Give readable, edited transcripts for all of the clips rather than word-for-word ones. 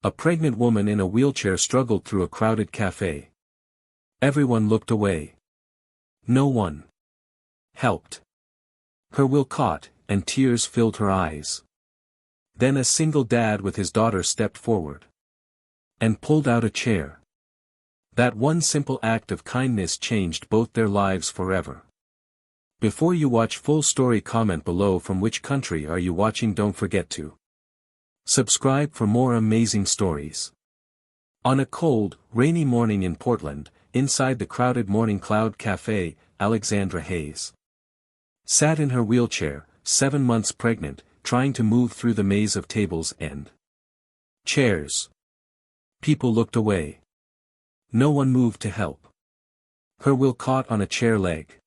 A pregnant woman in a wheelchair struggled through a crowded cafe. Everyone looked away. No one helped. Her will caught, and tears filled her eyes. Then a single dad with his daughter stepped forward and pulled out a chair. That one simple act of kindness changed both their lives forever. Before you watch full story, comment below from which country are you watching. Don't forget to subscribe for more amazing stories. On a cold, rainy morning in Portland, inside the crowded Morning Cloud Cafe, Alexandra Hayes sat in her wheelchair, 7 months pregnant, trying to move through the maze of tables and chairs. People looked away. No one moved to help. Her will caught on a chair leg.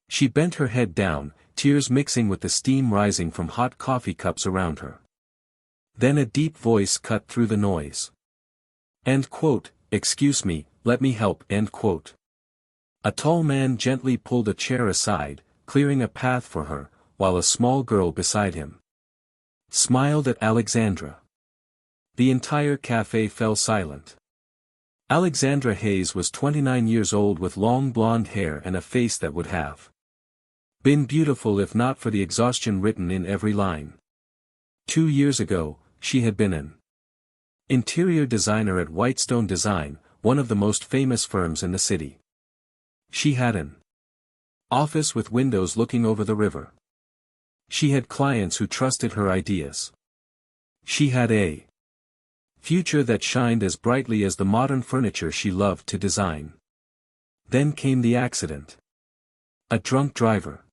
She bent her head down, tears mixing with the steam rising from hot coffee cups around her. Then a deep voice cut through the noise. End quote, "Excuse me, let me help." End quote. A tall man gently pulled a chair aside, clearing a path for her, while a small girl beside him smiled at Alexandra. The entire cafe fell silent. Alexandra Hayes was 29 years old with long blonde hair and a face that would have been beautiful if not for the exhaustion written in every line. 2 years ago, she had been an interior designer at Whitestone Design, one of the most famous firms in the city. She had an office with windows looking over the river. She had clients who trusted her ideas. She had a future that shined as brightly as the modern furniture she loved to design. Then came the accident. A drunk driver.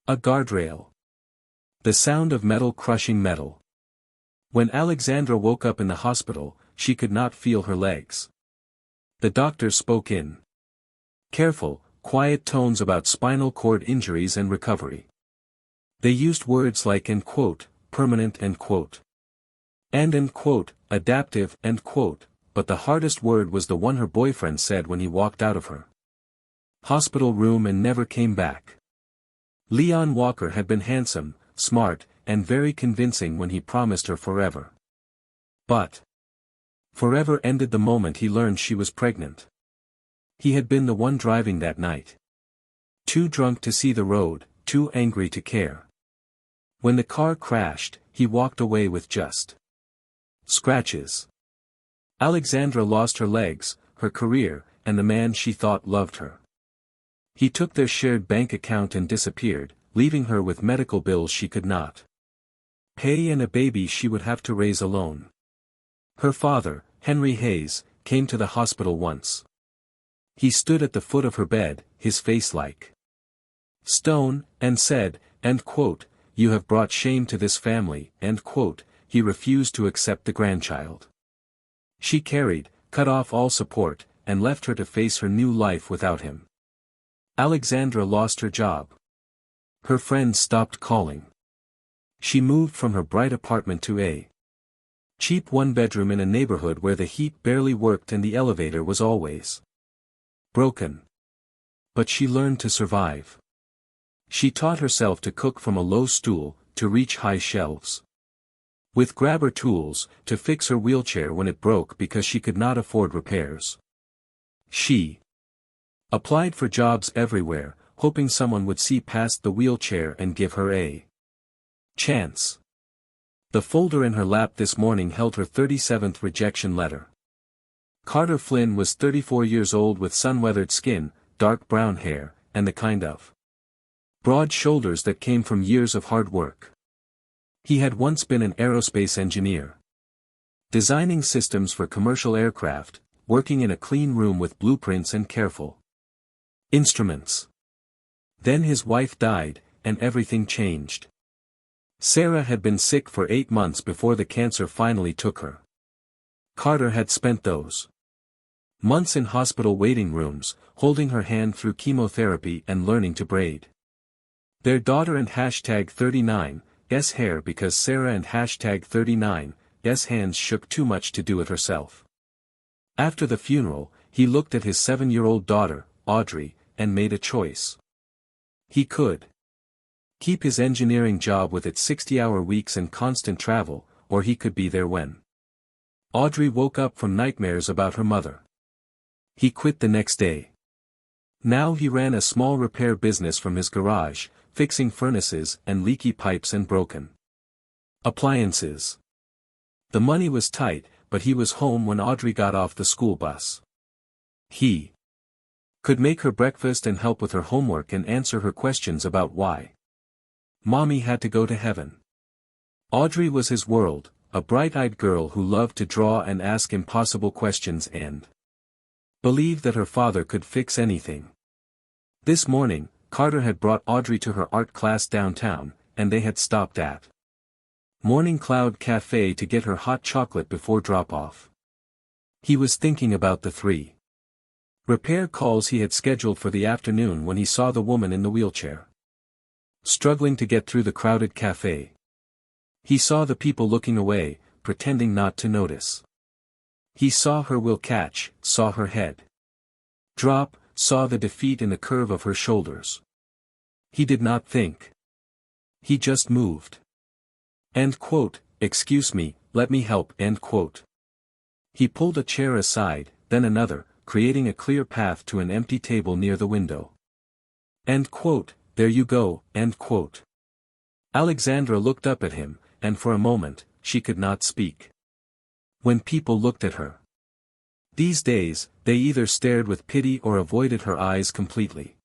A guardrail. The sound of metal crushing metal. When Alexandra woke up in the hospital, she could not feel her legs. The doctors spoke in careful, quiet tones about spinal cord injuries and recovery. They used words like end quote, permanent end quote, and end quote, adaptive end quote, but the hardest word was the one her boyfriend said when he walked out of her hospital room and never came back. Leon Walker had been handsome, smart, and very convincing when he promised her forever. But forever ended the moment he learned she was pregnant. He had been the one driving that night. Too drunk to see the road, too angry to care. When the car crashed, he walked away with just scratches. Alexandra lost her legs, her career, and the man she thought loved her. He took their shared bank account and disappeared, leaving her with medical bills she could not pay and a baby she would have to raise alone. Her father, Henry Hayes, came to the hospital once. He stood at the foot of her bed, his face like stone, and said, end quote, "You have brought shame to this family," end quote. He refused to accept the grandchild. She carried, cut off all support, and left her to face her new life without him. Alexandra lost her job. Her friends stopped calling. She moved from her bright apartment to a cheap one-bedroom in a neighborhood where the heat barely worked and the elevator was always broken. But she learned to survive. She taught herself to cook from a low stool, to reach high shelves with grabber tools, to fix her wheelchair when it broke because she could not afford repairs. She applied for jobs everywhere, hoping someone would see past the wheelchair and give her a chance. The folder in her lap this morning held her 37th rejection letter. Carter Flynn was 34 years old with sun-weathered skin, dark brown hair, and the kind of broad shoulders that came from years of hard work. He had once been an aerospace engineer, designing systems for commercial aircraft, working in a clean room with blueprints and careful instruments. Then his wife died, and everything changed. Sarah had been sick for 8 months before the cancer finally took her. Carter had spent those months in hospital waiting rooms, holding her hand through chemotherapy and learning to braid their daughter and #39's hair because Sarah and #39's hands shook too much to do it herself. After the funeral, he looked at his 7-year-old daughter, Audrey, and made a choice. He could keep his engineering job with its 60-hour weeks and constant travel, or he could be there when Audrey woke up from nightmares about her mother. He quit the next day. Now he ran a small repair business from his garage, fixing furnaces and leaky pipes and broken appliances. The money was tight, but he was home when Audrey got off the school bus. He could make her breakfast and help with her homework and answer her questions about why Mommy had to go to heaven. Audrey was his world, a bright-eyed girl who loved to draw and ask impossible questions and believed that her father could fix anything. This morning, Carter had brought Audrey to her art class downtown, and they had stopped at Morning Cloud Cafe to get her hot chocolate before drop-off. He was thinking about the 3 repair calls he had scheduled for the afternoon when he saw the woman in the wheelchair struggling to get through the crowded cafe. He saw the people looking away, pretending not to notice. He saw her will catch, saw her head drop, saw the defeat in the curve of her shoulders. He did not think. He just moved. End quote. Excuse me, let me help. End quote. He pulled a chair aside, then another, creating a clear path to an empty table near the window. End quote. There you go. End quote. Alexandra looked up at him, and for a moment, she could not speak. When people looked at her these days, they either stared with pity or avoided her eyes completely.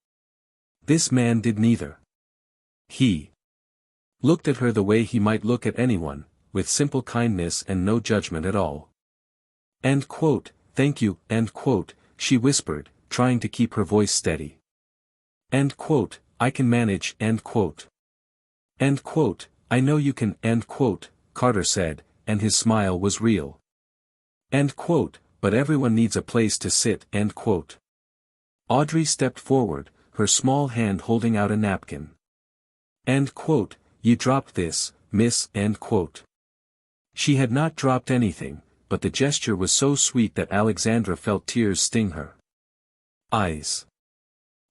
This man did neither. He looked at her the way he might look at anyone, with simple kindness and no judgment at all. End quote. Thank you. End quote, she whispered, trying to keep her voice steady. End quote. I can manage. End quote. End quote. I know you can. End quote, Carter said, and his smile was real. End quote. But everyone needs a place to sit. End quote. Audrey stepped forward, her small hand holding out a napkin. End quote. You dropped this, miss. End quote. She had not dropped anything, but the gesture was so sweet that Alexandra felt tears sting her eyes.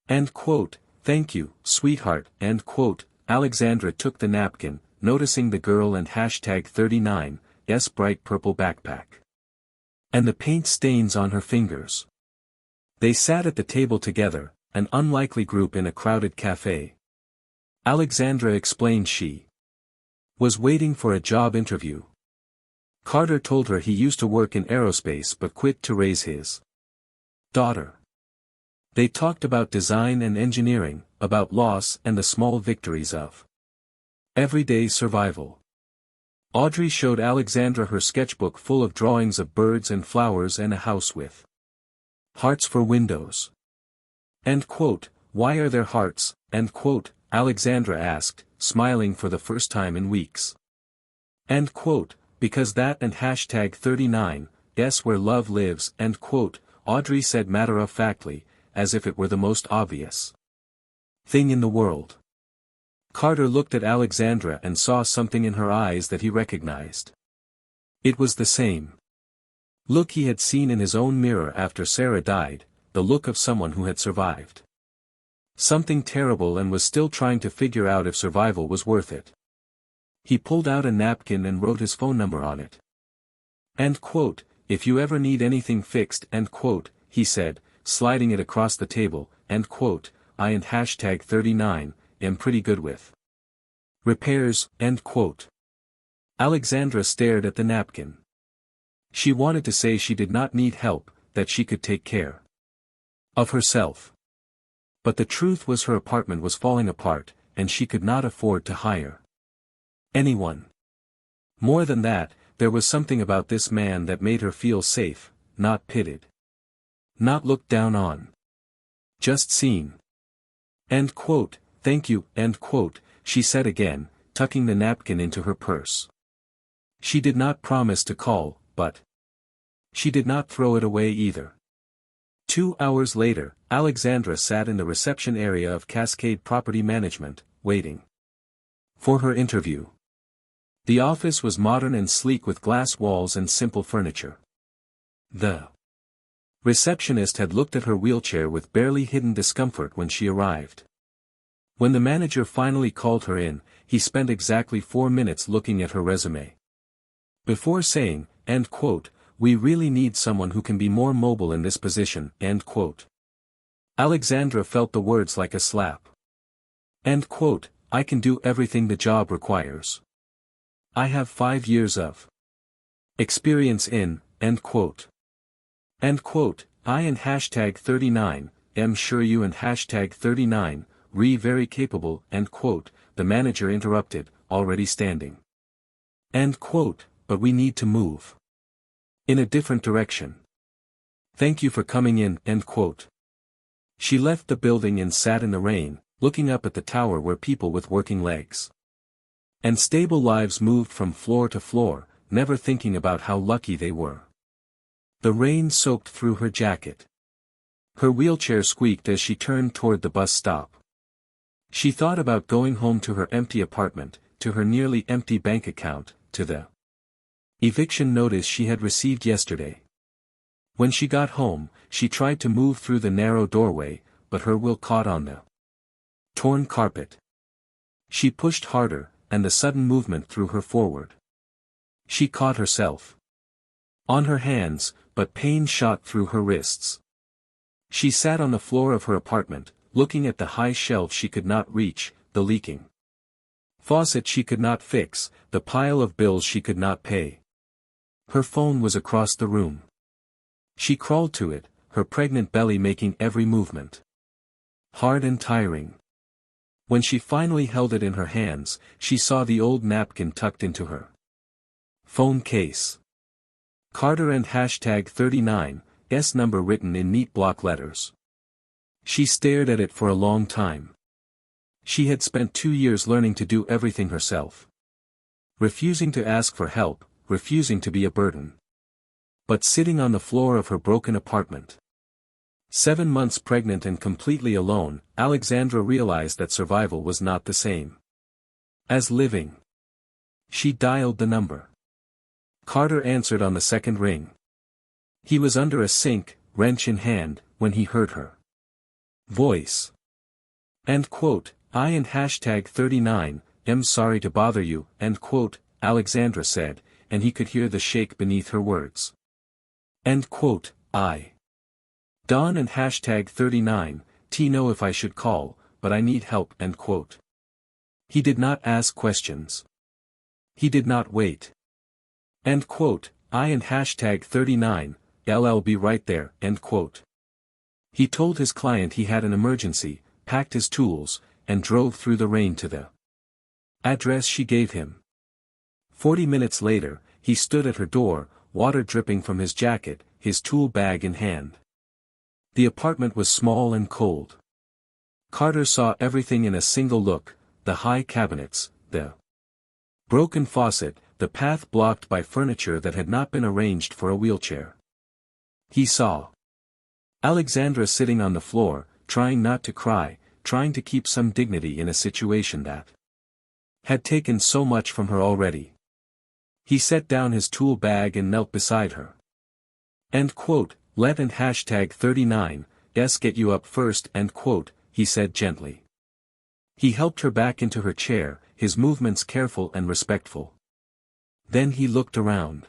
End quote. Thank you, sweetheart. End quote. Alexandra took the napkin, noticing the girl and #39's bright purple backpack and the paint stains on her fingers. They sat at the table together, an unlikely group in a crowded cafe. Alexandra explained she was waiting for a job interview. Carter told her he used to work in aerospace but quit to raise his daughter. They talked about design and engineering, about loss and the small victories of everyday survival. Audrey showed Alexandra her sketchbook full of drawings of birds and flowers and a house with hearts for windows. End quote. Why are there hearts? End quote, Alexandra asked, smiling for the first time in weeks. End quote. Because that and #39's where love lives. End quote, Audrey said matter-of-factly, as if it were the most obvious thing in the world. Carter looked at Alexandra and saw something in her eyes that he recognized. It was the same look he had seen in his own mirror after Sarah died, the look of someone who had survived something terrible and was still trying to figure out if survival was worth it. He pulled out a napkin and wrote his phone number on it. End quote. If you ever need anything fixed. End quote, he said, sliding it across the table. End quote. I and #39 am pretty good with repairs. End quote. Alexandra stared at the napkin. She wanted to say she did not need help, that she could take care of herself. But the truth was her apartment was falling apart, and she could not afford to hire anyone. More than that, there was something about this man that made her feel safe, not pitied, not looked down on, just seen. End quote. Thank you. End quote, she said again, tucking the napkin into her purse. She did not promise to call, but she did not throw it away either. 2 hours later, Alexandra sat in the reception area of Cascade Property Management, waiting for her interview. The office was modern and sleek with glass walls and simple furniture. The receptionist had looked at her wheelchair with barely hidden discomfort when she arrived. When the manager finally called her in, he spent exactly 4 minutes looking at her resume. Before saying, end quote, We really need someone who can be more mobile in this position, end quote. Alexandra felt the words like a slap. End quote, I can do everything the job requires. I have 5 years of experience in, end quote. End quote, I and hashtag 39, am sure you and hashtag 39, very capable, end quote, the manager interrupted, already standing. End quote, but we need to move in a different direction. Thank you for coming in, end quote. She left the building and sat in the rain, looking up at the tower where people with working legs and stable lives moved from floor to floor, never thinking about how lucky they were. The rain soaked through her jacket. Her wheelchair squeaked as she turned toward the bus stop. She thought about going home to her empty apartment, to her nearly empty bank account, to the eviction notice she had received yesterday. When she got home, she tried to move through the narrow doorway, but her wheel caught on the torn carpet. She pushed harder, and the sudden movement threw her forward. She caught herself on her hands, but pain shot through her wrists. She sat on the floor of her apartment, looking at the high shelf she could not reach, the leaking faucet she could not fix, the pile of bills she could not pay. Her phone was across the room. She crawled to it, her pregnant belly making every movement hard and tiring. When she finally held it in her hands, she saw the old napkin tucked into her phone case. Carter and hashtag 39, S number written in neat block letters. She stared at it for a long time. She had spent 2 years learning to do everything herself. Refusing to ask for help, refusing to be a burden. But sitting on the floor of her broken apartment, 7 months pregnant and completely alone, Alexandra realized that survival was not the same as living. She dialed the number. Carter answered on the second ring. He was under a sink, wrench in hand, when he heard her voice. End quote, I and hashtag 39, am sorry to bother you, end quote, Alexandra said, and he could hear the shake beneath her words. End quote, I. Don and hashtag 39, know if I should call, but I need help, end quote. He did not ask questions. He did not wait. End quote, I and hashtag 39, I'll be right there, end quote. He told his client he had an emergency, packed his tools, and drove through the rain to the address she gave him. 40 minutes later, he stood at her door, water dripping from his jacket, his tool bag in hand. The apartment was small and cold. Carter saw everything in a single look, the high cabinets, the broken faucet, the path blocked by furniture that had not been arranged for a wheelchair. He saw Alexandra sitting on the floor, trying not to cry, trying to keep some dignity in a situation that had taken so much from her already. He set down his tool bag and knelt beside her. End quote, let and hashtag 39, get you up first, end quote, he said gently. He helped her back into her chair, his movements careful and respectful. Then he looked around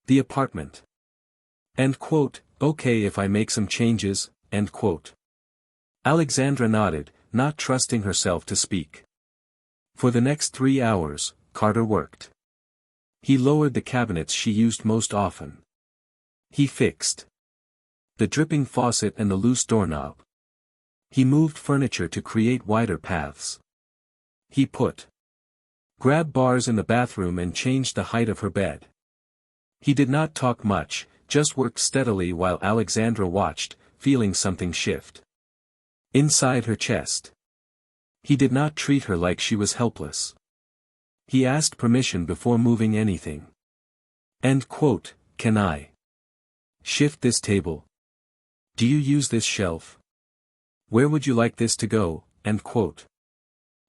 the apartment. End quote, okay if I make some changes, end quote. Alexandra nodded, not trusting herself to speak. For the next 3 hours, Carter worked. He lowered the cabinets she used most often. He fixed the dripping faucet and the loose doorknob. He moved furniture to create wider paths. He put grab bars in the bathroom and changed the height of her bed. He did not talk much, just worked steadily while Alexandra watched, feeling something shift inside her chest. He did not treat her like she was helpless. He asked permission before moving anything. End quote, can I shift this table? Do you use this shelf? Where would you like this to go? End quote.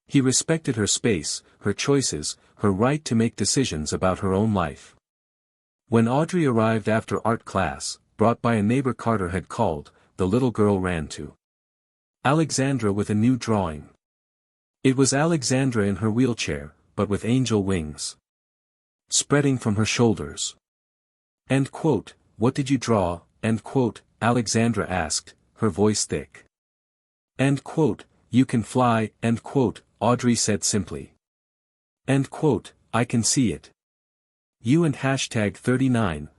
He respected her space, her choices, her right to make decisions about her own life. When Audrey arrived after art class, brought by a neighbor Carter had called, the little girl ran to Alexandra with a new drawing. It was Alexandra in her wheelchair, but with angel wings spreading from her shoulders. End quote. What did you draw? End quote, Alexandra asked, her voice thick. End quote. You can fly, end quote, Audrey said simply. End quote. I can see it. You and hashtag 39,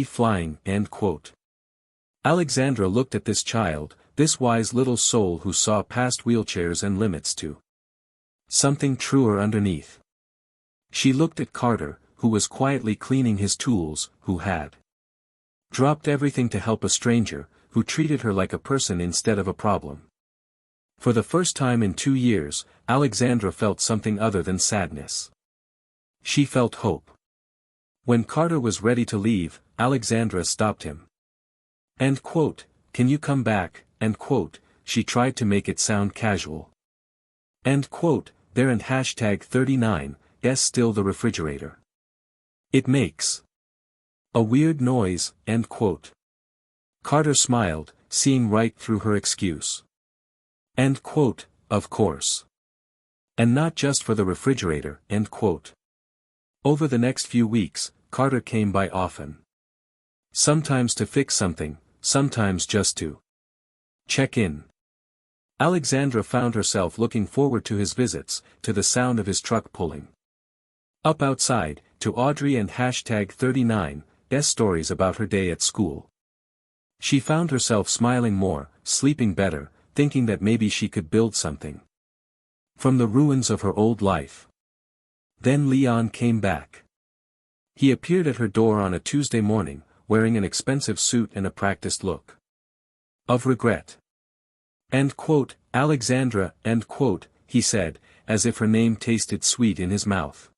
flying, end quote. Alexandra looked at this child, this wise little soul who saw past wheelchairs and limits to something truer underneath. She looked at Carter, who was quietly cleaning his tools, who had dropped everything to help a stranger, who treated her like a person instead of a problem. For the first time in 2 years, Alexandra felt something other than sadness. She felt hope. When Carter was ready to leave, Alexandra stopped him. End quote. Can you come back? End quote. She tried to make it sound casual. End quote. There and hashtag 39, still the refrigerator. It makes a weird noise, end quote. Carter smiled, seeing right through her excuse. End quote, of course. And not just for the refrigerator, end quote. Over the next few weeks, Carter came by often. Sometimes to fix something, sometimes just to check in. Alexandra found herself looking forward to his visits, to the sound of his truck pulling up outside, to Audrey and hashtag 39's stories about her day at school. She found herself smiling more, sleeping better, thinking that maybe she could build something from the ruins of her old life. Then Leon came back. He appeared at her door on a Tuesday morning, wearing an expensive suit and a practiced look of regret. End quote, Alexandra, end quote, he said, as if her name tasted sweet in his mouth.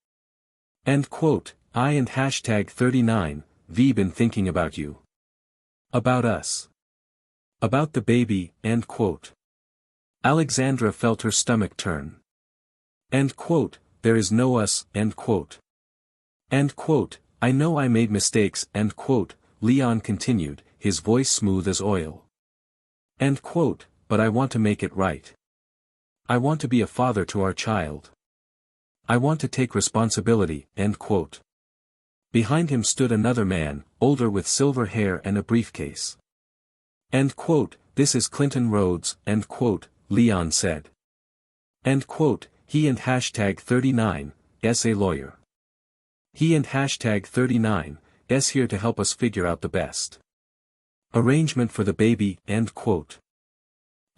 End quote, I and hashtag 39, been thinking about you. About us. About the baby, end quote. Alexandra felt her stomach turn. End quote, there is no us, end quote. End quote, I know I made mistakes, end quote, Leon continued, his voice smooth as oil. End quote, but I want to make it right. I want to be a father to our child. I want to take responsibility, end quote. Behind him stood another man, older with silver hair and a briefcase. End quote, this is Clinton Rhodes, end quote, Leon said. End quote, he and hashtag 39, a lawyer. He and hashtag 39, here to help us figure out the best arrangement for the baby, end quote.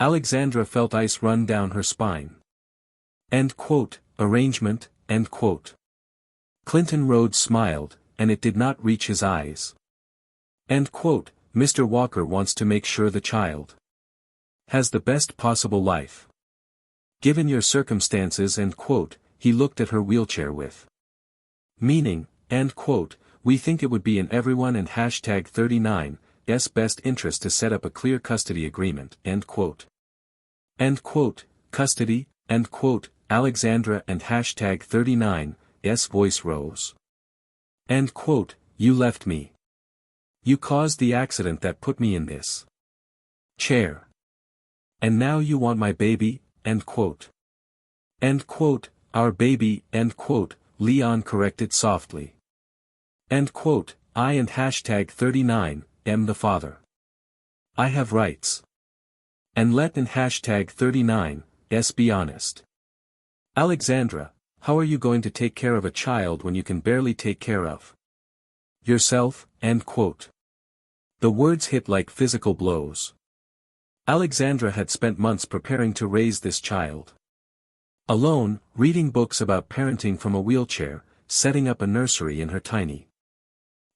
Alexandra felt ice run down her spine. End quote, arrangement, end quote. Clinton Rhodes smiled, and it did not reach his eyes. End quote, Mr. Walker wants to make sure the child has the best possible life. Given your circumstances, end quote, he looked at her wheelchair with meaning, end quote, we think it would be in everyone and hashtag 39's best interest to set up a clear custody agreement, end quote. End quote, custody, end quote, Alexandra and hashtag 39's voice rose. End quote, you left me. You caused the accident that put me in this chair. And now you want my baby, end quote. End quote, our baby, end quote, Leon corrected softly. End quote, I and hashtag 39 am the father. I have rights. And let and hashtag 39's be honest. Alexandra, how are you going to take care of a child when you can barely take care of yourself, end quote. The words hit like physical blows. Alexandra had spent months preparing to raise this child. Alone, reading books about parenting from a wheelchair, setting up a nursery in her tiny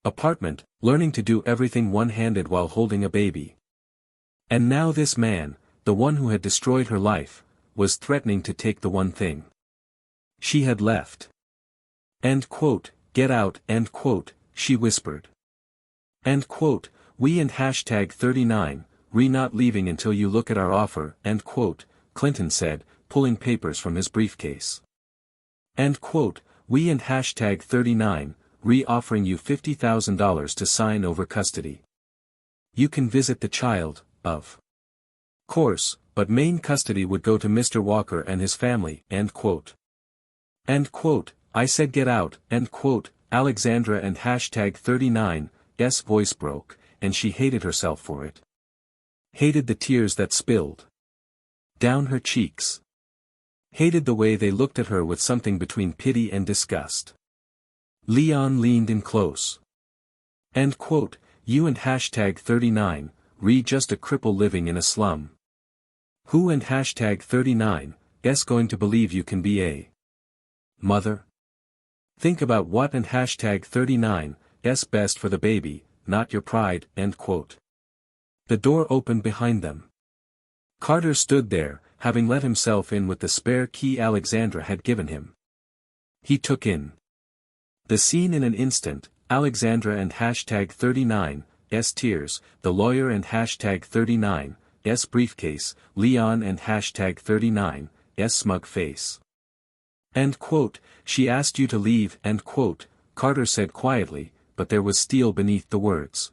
apartment, learning to do everything one-handed while holding a baby. And now this man, the one who had destroyed her life, was threatening to take the one thing she had left. End quote, get out, end quote, she whispered. End quote, we and hashtag 39, not leaving until you look at our offer, end quote, Clinton said, pulling papers from his briefcase. End quote, we and hashtag 39, offering you $50,000 to sign over custody. You can visit the child, of course, but main custody would go to Mr. Walker and his family, end quote. End quote, I said get out, end quote, Alexandra and hashtag 39's voice broke, and she hated herself for it. Hated the tears that spilled down her cheeks. Hated the way they looked at her with something between pity and disgust. Leon leaned in close. End quote. You and hashtag 39, re just a cripple living in a slum. Who and hashtag 39, going to believe you can be a mother? Think about what and hashtag 39, best for the baby, not your pride, end quote. The door opened behind them. Carter stood there, having let himself in with the spare key Alexandra had given him. He took in the scene in an instant, Alexandra and hashtag 39, tears, the lawyer and hashtag 39, briefcase, Leon and hashtag 39, smug face. End quote. She asked you to leave, end quote, Carter said quietly, but there was steel beneath the words.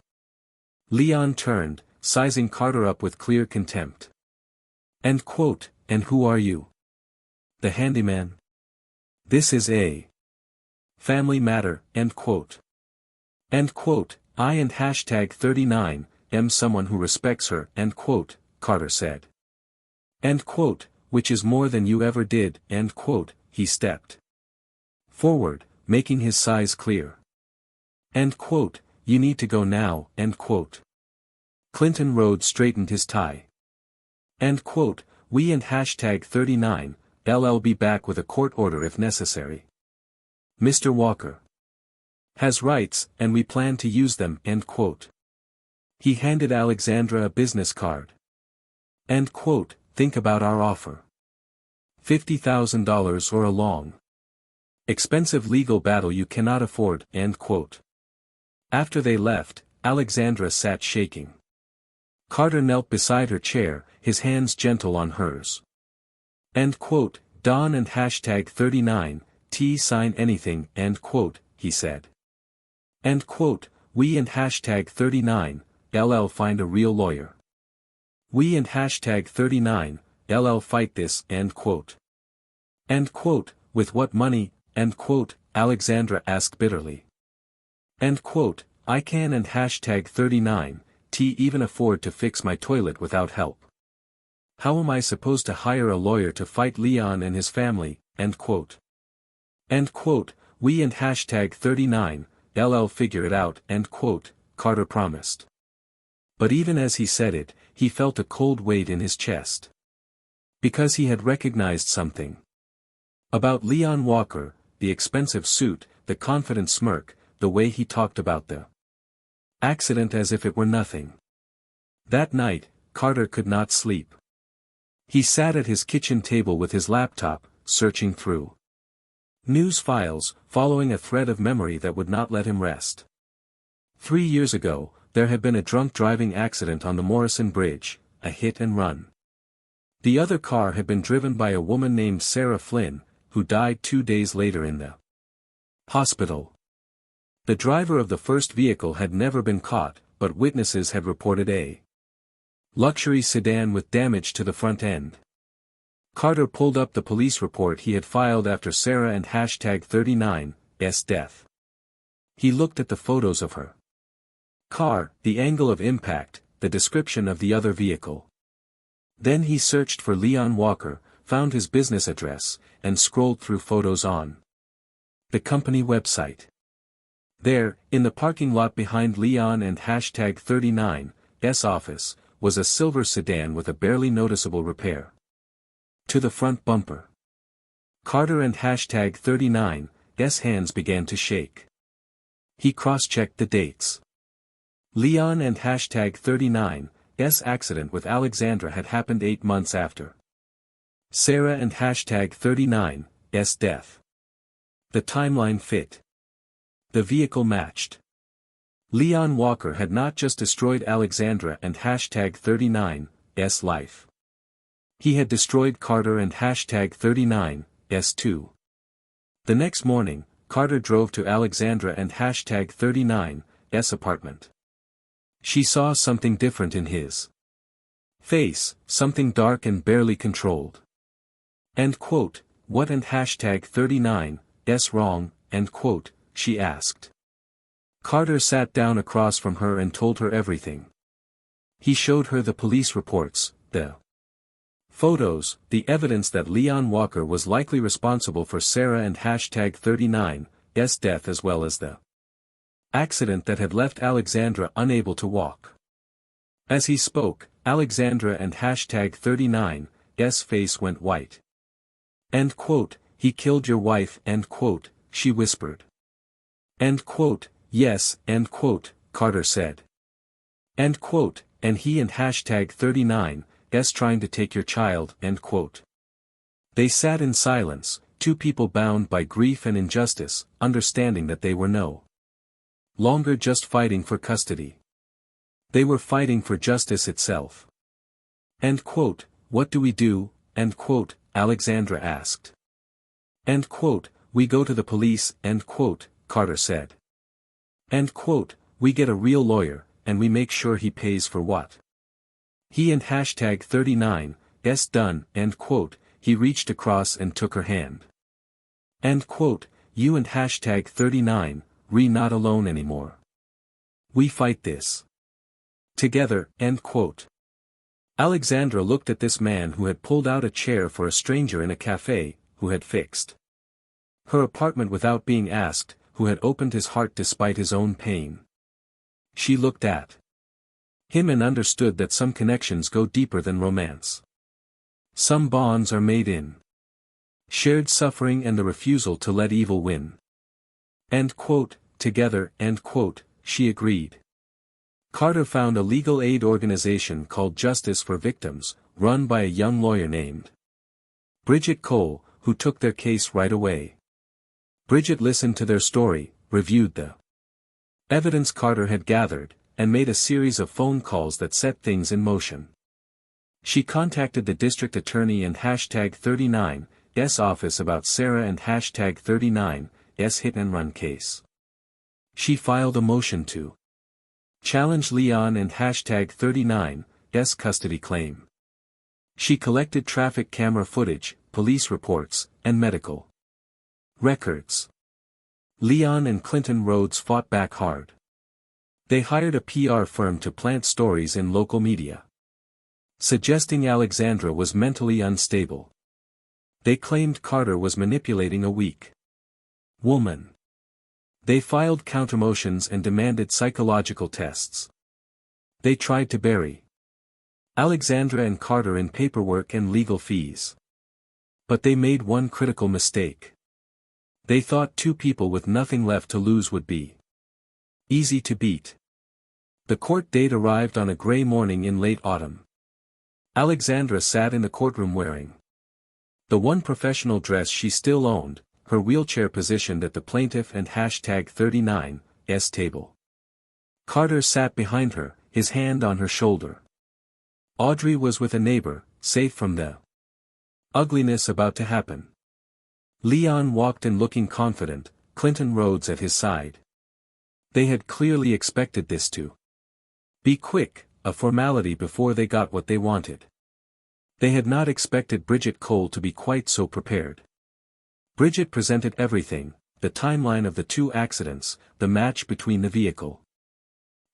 Leon turned, sizing Carter up with clear contempt. End quote. And who are you? The handyman? This is a family matter, end quote. End quote. I and hashtag 39, am someone who respects her, end quote, Carter said. End quote, which is more than you ever did, end quote, he stepped forward, making his size clear. End quote, you need to go now, end quote. Clinton Road straightened his tie. End quote, we and hashtag 39, LL be back with a court order if necessary. Mr. Walker has rights, and we plan to use them, end quote. He handed Alexandra a business card. End quote, think about our offer. $50,000 or a long, expensive legal battle you cannot afford, end quote. After they left, Alexandra sat shaking. Carter knelt beside her chair, his hands gentle on hers. End quote, Don and hashtag 39, sign anything, end quote, he said. End quote, we and hashtag 39, LL find a real lawyer. We and hashtag 39, LL fight this, end quote. End quote, with what money, end quote, Alexandra asked bitterly. End quote, I can and hashtag 39, even afford to fix my toilet without help. How am I supposed to hire a lawyer to fight Leon and his family, end quote. End quote, we and hashtag 39, LL figure it out, end quote, Carter promised. But even as he said it, he felt a cold weight in his chest. Because he had recognized something. About Leon Walker, the expensive suit, the confident smirk, the way he talked about the accident as if it were nothing. That night, Carter could not sleep. He sat at his kitchen table with his laptop, searching through news files, following a thread of memory that would not let him rest. 3 years ago, there had been a drunk driving accident on the Morrison Bridge, a hit and run. The other car had been driven by a woman named Sarah Flynn, who died 2 days later in the hospital. The driver of the first vehicle had never been caught, but witnesses had reported a luxury sedan with damage to the front end. Carter pulled up the police report he had filed after Sarah and hashtag 39's death. He looked at the photos of her car, the angle of impact, the description of the other vehicle. Then he searched for Leon Walker, found his business address, and scrolled through photos on the company website. There, in the parking lot behind Leon and hashtag 39's office, was a silver sedan with a barely noticeable repair to the front bumper. Carter and hashtag 39's hands began to shake. He cross-checked the dates. Leon and hashtag 39's accident with Alexandra had happened 8 months after Sarah and hashtag 39's death. The timeline fit. The vehicle matched. Leon Walker had not just destroyed Alexandra and hashtag 39's life. He had destroyed Carter and hashtag 39's too. The next morning, Carter drove to Alexandra and hashtag 39's apartment. She saw something different in his face, something dark and barely controlled. End quote, what and hashtag 39's wrong, end quote, she asked. Carter sat down across from her and told her everything. He showed her the police reports, the photos, the evidence that Leon Walker was likely responsible for Sarah and #39's death, as well as the accident that had left Alexandra unable to walk. As he spoke, Alexandra and #39's face went white. End quote, "He killed your wife," end quote, she whispered. End quote, "Yes," end quote, Carter said. End quote, "And he and #39's trying to take your child," end quote. They sat in silence, two people bound by grief and injustice, understanding that they were no longer just fighting for custody. They were fighting for justice itself. End quote, "What do we do?" end quote, Alexandra asked. End quote, "We go to the police," end quote, Carter said. End quote, "We get a real lawyer, and we make sure he pays for what he and #39's done," end quote, he reached across and took her hand. End quote, "You and #39, we're not alone anymore. We fight this together," end quote. Alexandra looked at this man who had pulled out a chair for a stranger in a cafe, who had fixed her apartment without being asked, who had opened his heart despite his own pain. She looked at him and understood that some connections go deeper than romance. Some bonds are made in shared suffering and the refusal to let evil win. End quote, "Together," end quote, she agreed. Carter found a legal aid organization called Justice for Victims, run by a young lawyer named Bridget Cole, who took their case right away. Bridget listened to their story, reviewed the evidence Carter had gathered, and made a series of phone calls that set things in motion. She contacted the district attorney and #39's office about Sarah and #39's hit-and-run case. She filed a motion to challenge Leon and #39's custody claim. She collected traffic camera footage, police reports, and medical records. Leon and Clinton Rhodes fought back hard. They hired a PR firm to plant stories in local media, suggesting Alexandra was mentally unstable. They claimed Carter was manipulating a weak woman. They filed countermotions and demanded psychological tests. They tried to bury Alexandra and Carter in paperwork and legal fees. But they made one critical mistake. They thought two people with nothing left to lose would be easy to beat. The court date arrived on a gray morning in late autumn. Alexandra sat in the courtroom wearing the one professional dress she still owned, her wheelchair positioned at the plaintiff and #39's table. Carter sat behind her, his hand on her shoulder. Audrey was with a neighbor, safe from the ugliness about to happen. Leon walked in looking confident, Clinton Rhodes at his side. They had clearly expected this to be quick, a formality before they got what they wanted. They had not expected Bridget Cole to be quite so prepared. Bridget presented everything, the timeline of the two accidents, the match between the vehicle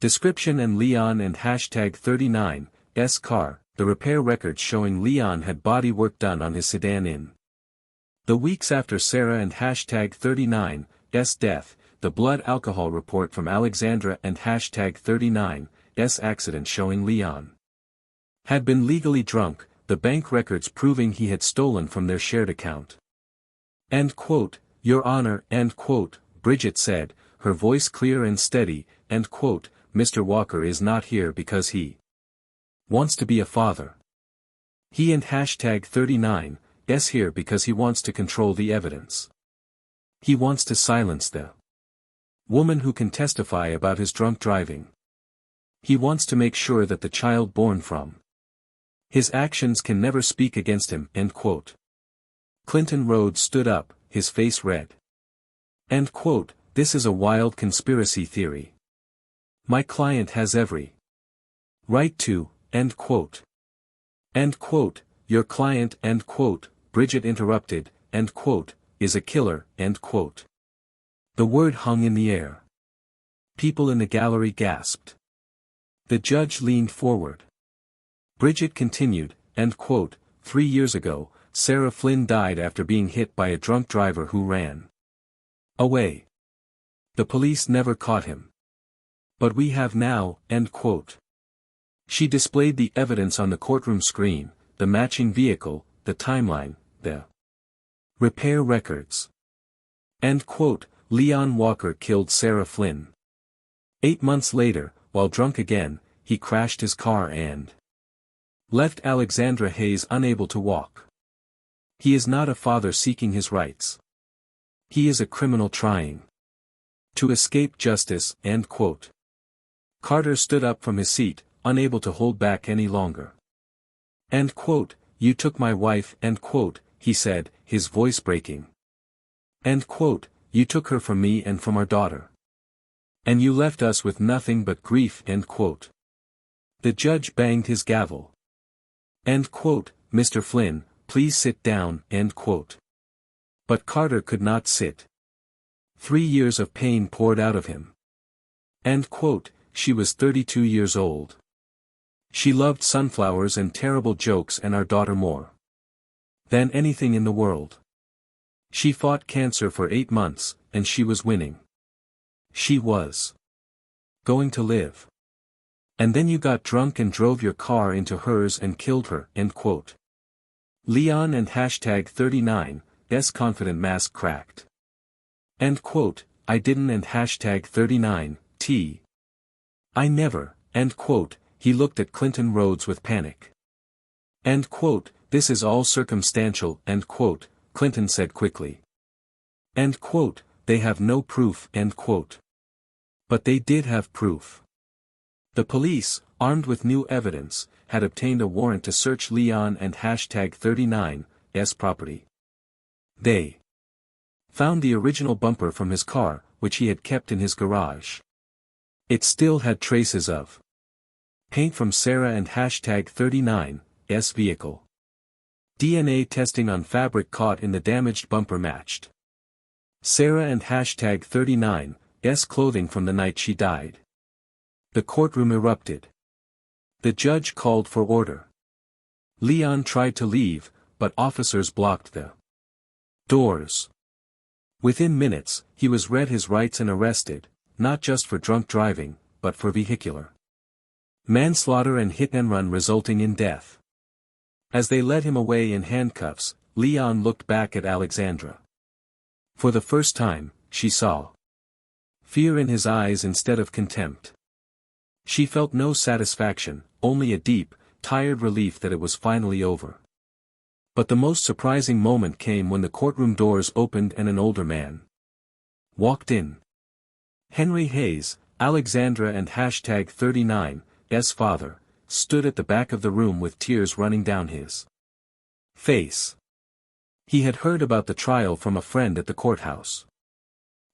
description and Leon and #39's car, the repair records showing Leon had body work done on his sedan in the weeks after Sarah and #39's death, the blood alcohol report from Alexandra and #39's accident showing Leon had been legally drunk, the bank records proving he had stolen from their shared account. End quote, "Your Honor," end quote, Bridget said, her voice clear and steady, end quote, "Mr. Walker is not here because he wants to be a father. He and #39's here because he wants to control the evidence. He wants to silence the woman who can testify about his drunk driving. He wants to make sure that the child born from his actions can never speak against him," end quote. Clinton Rhodes stood up, his face red. End quote, "This is a wild conspiracy theory. My client has every right to," end quote. End quote, "Your client," end quote, Bridget interrupted, end quote, "is a killer," end quote. The word hung in the air. People in the gallery gasped. The judge leaned forward. Bridget continued, end quote, 3 years ago, Sarah Flynn died after being hit by a drunk driver who ran away. The police never caught him. But we have now, end quote. She displayed the evidence on the courtroom screen, the matching vehicle, the timeline, the repair records. End quote, Leon Walker killed Sarah Flynn. 8 months later, while drunk again, he crashed his car and left Alexandra Hayes unable to walk. He is not a father seeking his rights. He is a criminal trying to escape justice, end quote. Carter stood up from his seat, unable to hold back any longer. End quote, you took my wife, end quote, he said, his voice breaking. End quote, you took her from me and from our daughter. And you left us with nothing but grief, end quote. The judge banged his gavel. End quote, Mr. Flynn, please sit down, end quote. But Carter could not sit. 3 years of pain poured out of him. End quote, she was 32 years old. She loved sunflowers and terrible jokes and our daughter more than anything in the world. She fought cancer for 8 months, and she was winning. She was going to live. And then you got drunk and drove your car into hers and killed her, end quote. Leon and hashtag 39's confident mask cracked. End quote, I didn't and hashtag 39, I never, end quote, he looked at Clinton Rhodes with panic. End quote, this is all circumstantial, end quote, Clinton said quickly. End quote, they have no proof, end quote. But they did have proof. The police, armed with new evidence, had obtained a warrant to search Leon and hashtag 39's property. They found the original bumper from his car, which he had kept in his garage. It still had traces of paint from Sarah and hashtag 39's vehicle. DNA testing on fabric caught in the damaged bumper matched Sarah and hashtag 39's clothing from the night she died. The courtroom erupted. The judge called for order. Leon tried to leave, but officers blocked the doors. Within minutes, he was read his rights and arrested, not just for drunk driving, but for vehicular manslaughter and hit-and-run resulting in death. As they led him away in handcuffs, Leon looked back at Alexandra. For the first time, she saw fear in his eyes instead of contempt. She felt no satisfaction, only a deep, tired relief that it was finally over. But the most surprising moment came when the courtroom doors opened and an older man walked in. Henry Hayes, Alexandra and hashtag 39's father, stood at the back of the room with tears running down his face. He had heard about the trial from a friend at the courthouse.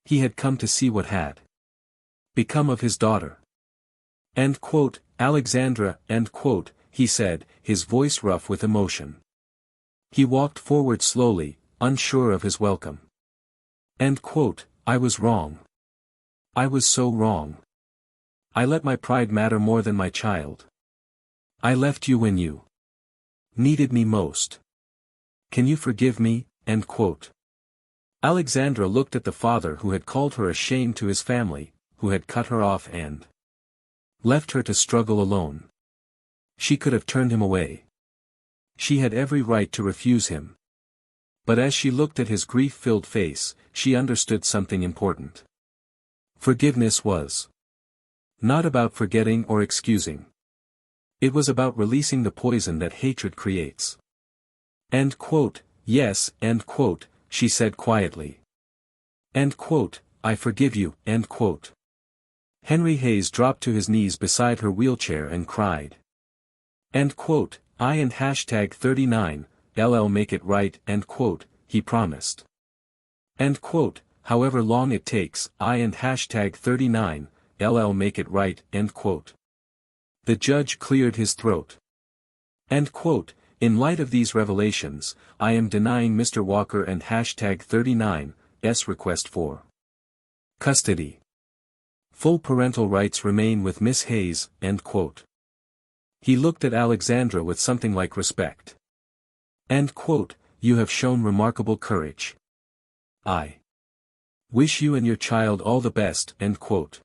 He had come to see what had become of his daughter. End quote, Alexandra, end quote, he said, his voice rough with emotion. He walked forward slowly, unsure of his welcome. End quote, I was wrong. I was so wrong. I let my pride matter more than my child. I left you when you needed me most. Can you forgive me, end quote. Alexandra looked at the father who had called her a shame to his family, who had cut her off and left her to struggle alone. She could have turned him away. She had every right to refuse him. But as she looked at his grief-filled face, she understood something important. Forgiveness was not about forgetting or excusing. It was about releasing the poison that hatred creates. End quote, yes, end quote, she said quietly. End quote, I forgive you, end quote. Henry Hayes dropped to his knees beside her wheelchair and cried. End quote, I and hashtag 39'll make it right, end quote, he promised. End quote, however long it takes, I and hashtag 39'll make it right, end quote. The judge cleared his throat. End quote, in light of these revelations, I am denying Mr. Walker and hashtag 39's request for custody. Full parental rights remain with Miss Hayes, end quote. He looked at Alexandra with something like respect. End quote, you have shown remarkable courage. I wish you and your child all the best, end quote.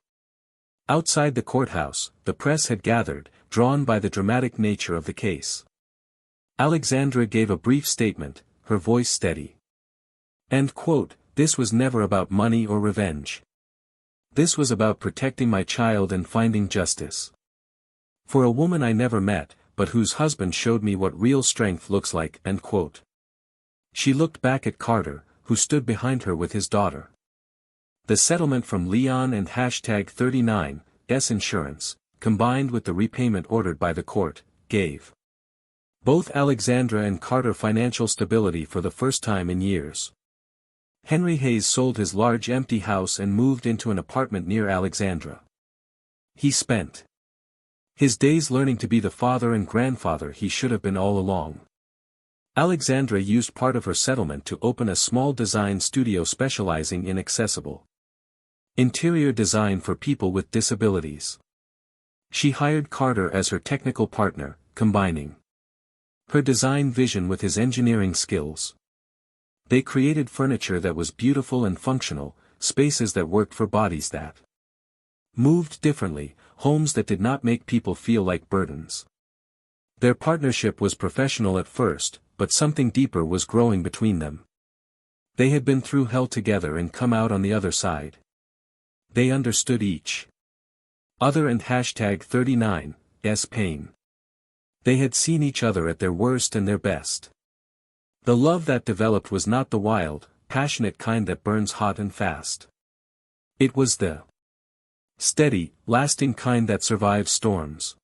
Outside the courthouse, the press had gathered, drawn by the dramatic nature of the case. Alexandra gave a brief statement, her voice steady. End quote, this was never about money or revenge. This was about protecting my child and finding justice. For a woman I never met, but whose husband showed me what real strength looks like, end quote. She looked back at Carter, who stood behind her with his daughter. The settlement from Leon and #39's insurance, combined with the repayment ordered by the court, gave both Alexandra and Carter financial stability for the first time in years. Henry Hayes sold his large empty house and moved into an apartment near Alexandra. He spent his days learning to be the father and grandfather he should have been all along. Alexandra used part of her settlement to open a small design studio specializing in accessible interior design for people with disabilities. She hired Carter as her technical partner, combining her design vision with his engineering skills. They created furniture that was beautiful and functional, spaces that worked for bodies that moved differently, homes that did not make people feel like burdens. Their partnership was professional at first, but something deeper was growing between them. They had been through hell together and come out on the other side. They understood each other and #39's pain. They had seen each other at their worst and their best. The love that developed was not the wild, passionate kind that burns hot and fast. It was the steady, lasting kind that survives storms.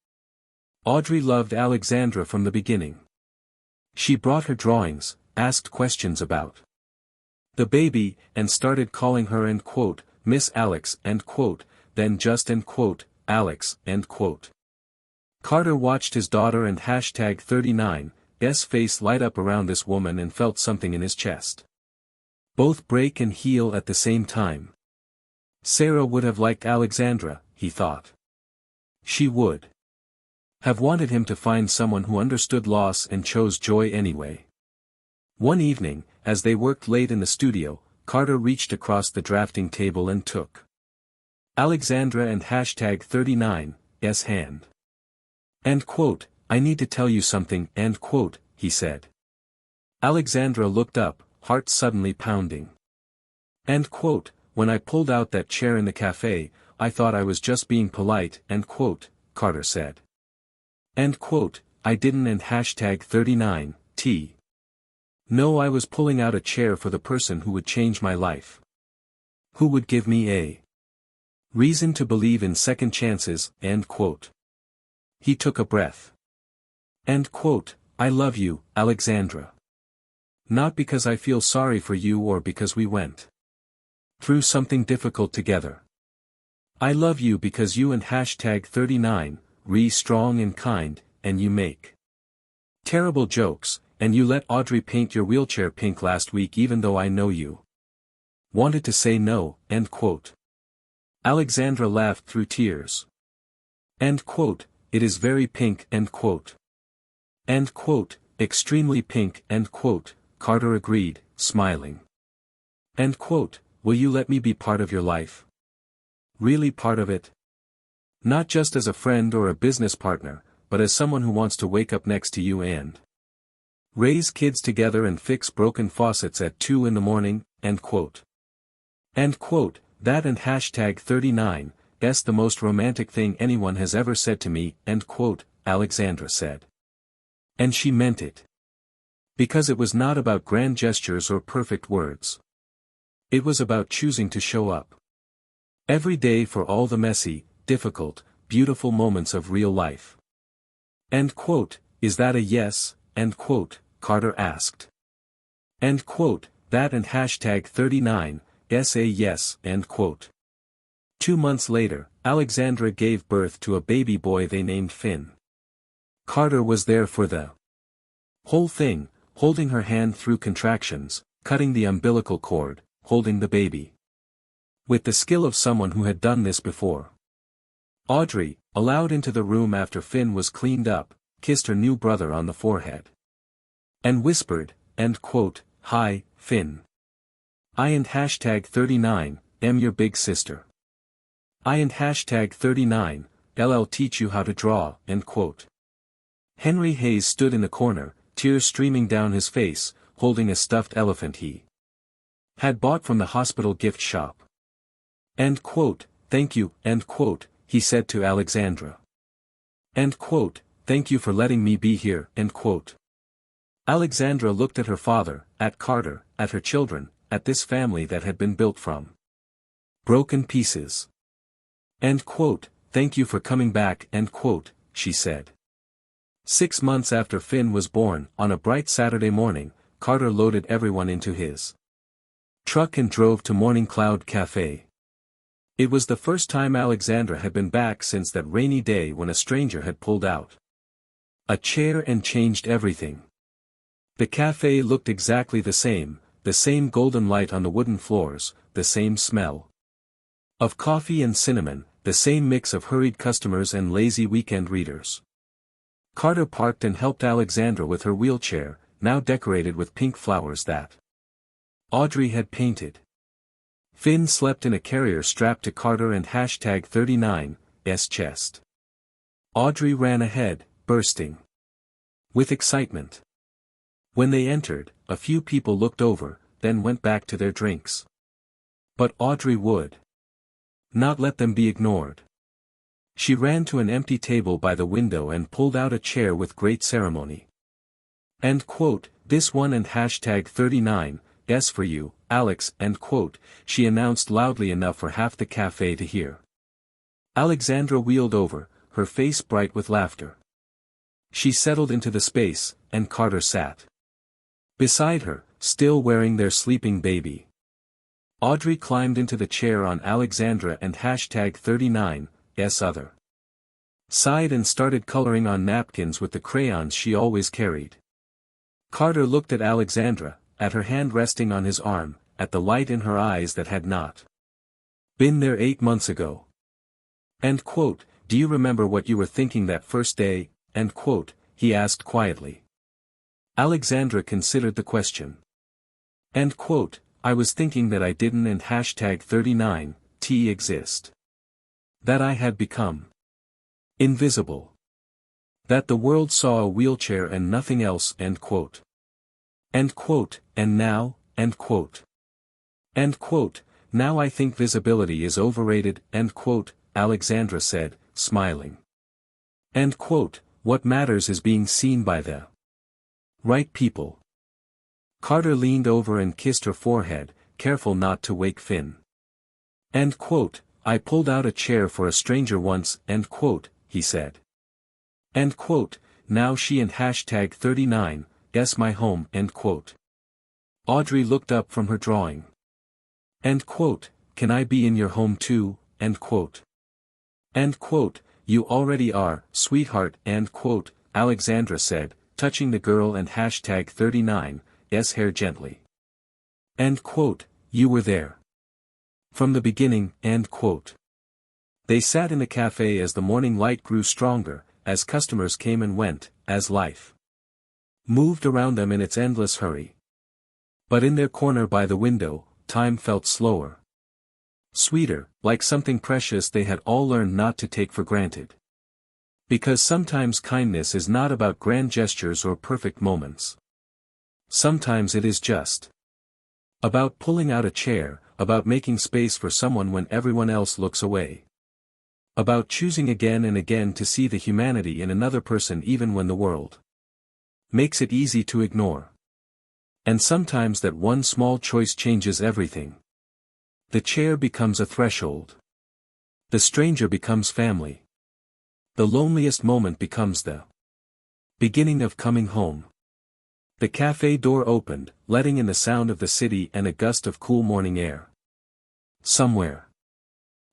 Audrey loved Alexandra from the beginning. She brought her drawings, asked questions about the baby, and started calling her end quote, Miss Alex, end quote, then just end quote, Alex, end quote. Carter watched his daughter and #39's face light up around this woman and felt something in his chest. Both break and heal at the same time. Sarah would have liked Alexandra, he thought. She would have wanted him to find someone who understood loss and chose joy anyway. One evening, as they worked late in the studio, Carter reached across the drafting table and took Alexandra and #39's hand. End quote, I need to tell you something, end quote, he said. Alexandra looked up, heart suddenly pounding. End quote, when I pulled out that chair in the cafe, I thought I was just being polite, end quote, Carter said. End quote, I didn't and #39 No, I was pulling out a chair for the person who would change my life. Who would give me a reason to believe in second chances, end quote. He took a breath. End quote, I love you, Alexandra. Not because I feel sorry for you or because we went through something difficult together. I love you because you and #39 strong and kind, and you make terrible jokes, and you let Audrey paint your wheelchair pink last week even though I know you wanted to say no, end quote. Alexandra laughed through tears. End quote, it is very pink, end quote. End quote, extremely pink, end quote, Carter agreed, smiling. End quote, will you let me be part of your life? Really part of it? Not just as a friend or a business partner, but as someone who wants to wake up next to you and raise kids together and fix broken faucets at 2 in the morning, end quote. End quote, that and #39's the most romantic thing anyone has ever said to me, end quote, Alexandra said. And she meant it. Because it was not about grand gestures or perfect words. It was about choosing to show up every day for all the messy, difficult, beautiful moments of real life. End quote, is that a yes, end quote, Carter asked. End quote, that and #39's a yes, end quote. 2 months later, Alexandra gave birth to a baby boy they named Finn. Carter was there for the whole thing, holding her hand through contractions, cutting the umbilical cord, holding the baby. With the skill of someone who had done this before. Audrey, allowed into the room after Finn was cleaned up, kissed her new brother on the forehead. And whispered, "Hi, Finn. I and #39, am your big sister. I and #39, I'll teach you how to draw." Henry Hayes stood in the corner, tears streaming down his face, holding a stuffed elephant he had bought from the hospital gift shop. "Thank you," he said to Alexandra. "Thank you for letting me be here." Alexandra looked at her father, at Carter, at her children, at this family that had been built from broken pieces. "Thank you for coming back," she said. 6 months after Finn was born, on a bright Saturday morning, Carter loaded everyone into his truck and drove to Morning Cloud Cafe. It was the first time Alexandra had been back since that rainy day when a stranger had pulled out a chair and changed everything. The cafe looked exactly the same golden light on the wooden floors, the same smell of coffee and cinnamon, the same mix of hurried customers and lazy weekend readers. Carter parked and helped Alexandra with her wheelchair, now decorated with pink flowers that Audrey had painted. Finn slept in a carrier strapped to Carter and #39's chest. Audrey ran ahead, bursting with excitement. When they entered, a few people looked over, then went back to their drinks. But Audrey would not let them be ignored. She ran to an empty table by the window and pulled out a chair with great ceremony. "This one and #39's for you, Alex," she announced loudly enough for half the cafe to hear. Alexandra wheeled over, her face bright with laughter. She settled into the space, and Carter sat beside her, still wearing their sleeping baby. Audrey climbed into the chair on Alexandra and #39's other side and started coloring on napkins with the crayons she always carried. Carter looked at Alexandra, at her hand resting on his arm, at the light in her eyes that had not been there 8 months ago. "Do you remember what you were thinking that first day?" he asked quietly. Alexandra considered the question. "I was thinking that I didn't and #39 exist. That I had become invisible. That the world saw a wheelchair and nothing else." "And now?" "Now I think visibility is overrated," Alexandra said, smiling. "What matters is being seen by the right people." Carter leaned over and kissed her forehead, careful not to wake Finn. "I pulled out a chair for a stranger once," he said. "Now she and #39's my home." Audrey looked up from her drawing. "Can I be in your home too?" "You already are, sweetheart," Alexandra said, touching the girl and #39's hair gently. "You were there from the beginning." They sat in the cafe as the morning light grew stronger, as customers came and went, as life moved around them in its endless hurry. But in their corner by the window, time felt slower. Sweeter, like something precious they had all learned not to take for granted. Because sometimes kindness is not about grand gestures or perfect moments. Sometimes it is just about pulling out a chair, about making space for someone when everyone else looks away. About choosing again and again to see the humanity in another person even when the world makes it easy to ignore. And sometimes that one small choice changes everything. The chair becomes a threshold. The stranger becomes family. The loneliest moment becomes the beginning of coming home. The cafe door opened, letting in the sound of the city and a gust of cool morning air. Somewhere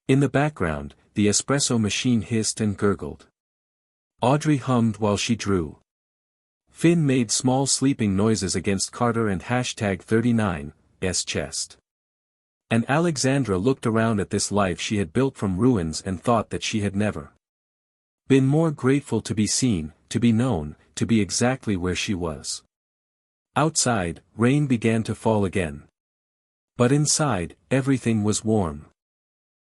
in the background, the espresso machine hissed and gurgled. Audrey hummed while she drew. Finn made small sleeping noises against Carter and #39's chest. And Alexandra looked around at this life she had built from ruins and thought that she had never been more grateful to be seen, to be known, to be exactly where she was. Outside, rain began to fall again. But inside, everything was warm.